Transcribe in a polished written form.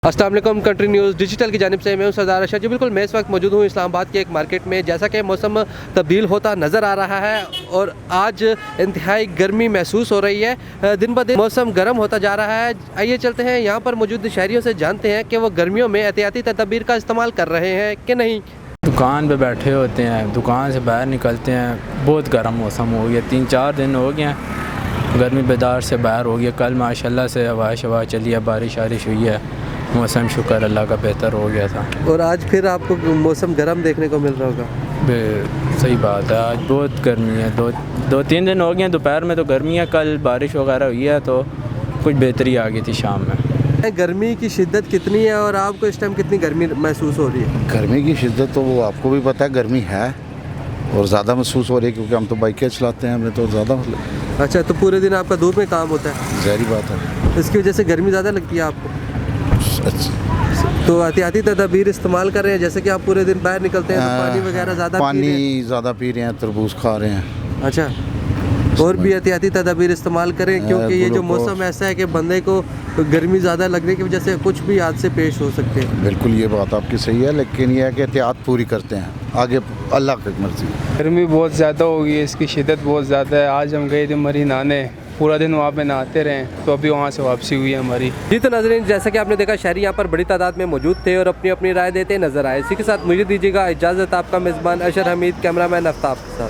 अस्सलाम वालेकुम country news digital की जानिब से मैं हूं सरदार अशरफ जी। बिल्कुल मैं इस वक्त मौजूद हूं इस्लामाबाद के एक मार्केट में। जैसा कि मौसम तब्दील होता नज़र आ रहा है और आज इंतहाई गर्मी महसूस हो रही है, दिन ब दिन मौसम गर्म होता जा रहा है। आइए चलते हैं यहाँ पर मौजूद शहरियों से जानते हैं कि वो गर्मियों में एहतियाती तदबीर का इस्तेमाल कर रहे हैं कि नहीं। दुकान पे बैठे होते हैं, दुकान से बाहर निकलते हैं, बहुत गर्म मौसम हो गया, 3-4 दिन हो गए हैं गर्मी बेदार से बाहर हो गया। कल माशाल्लाह से हवा शवा चली है, बारिश वारिश हुई है, मौसम शुक्र अल्लाह का बेहतर हो गया था। और आज फिर आपको मौसम गर्म देखने को मिल रहा होगा। सही बात है, आज बहुत गर्मी है। दो तीन दिन हो गए हैं, दोपहर में तो गर्मी है, कल बारिश वगैरह हुई है तो कुछ बेहतरी आ गई थी शाम में। गर्मी की शिद्दत कितनी है और आपको इस टाइम कितनी गर्मी महसूस हो रही है? गर्मी की शिद्दत तो वो आपको भी पता है, गर्मी है और ज़्यादा महसूस हो रही है क्योंकि हम तो बाइकें चलाते हैं, हमें तो ज़्यादा मतलब। अच्छा, तो पूरे दिन आपका धूप में काम होता है? ज़ाहिर बात है, इसकी वजह से गर्मी ज़्यादा लगती है आपको? अच्छा। तो एहतियाती तदबीर इस्तेमाल कर रहे हैं, जैसे कि आप पूरे दिन बाहर निकलते हैं तो पानी वगैरह ज़्यादा पानी ज़्यादा पी रहे हैं, तरबूज खा रहे हैं। अच्छा, और भी एहतियाती तदबीर इस्तेमाल करें क्योंकि ये जो मौसम ऐसा है कि बंदे को गर्मी ज़्यादा लगने की वजह से कुछ भी हादसे पेश हो सकते हैं। बिल्कुल ये बात आपकी सही है, लेकिन ये है कि एहतियात पूरी करते हैं, आगे अल्लाह की मर्जी। गर्मी बहुत ज़्यादा हो गई है, इसकी शिद्दत बहुत ज़्यादा है। आज हम गए थे मरी नहाने, पूरा दिन वहाँ पे नहाते रहे, तो अभी वहाँ से वापसी हुई है हमारी। जी तो नाज़रीन, जैसा कि आपने देखा शहरी यहाँ पर बड़ी तादाद में मौजूद थे और अपनी अपनी राय देते नजर आए। इसी के साथ मुझे दीजिएगा इजाज़त, आपका मेज़बान अशर हमीद, कैमरामैन आफ्ताब के साथ।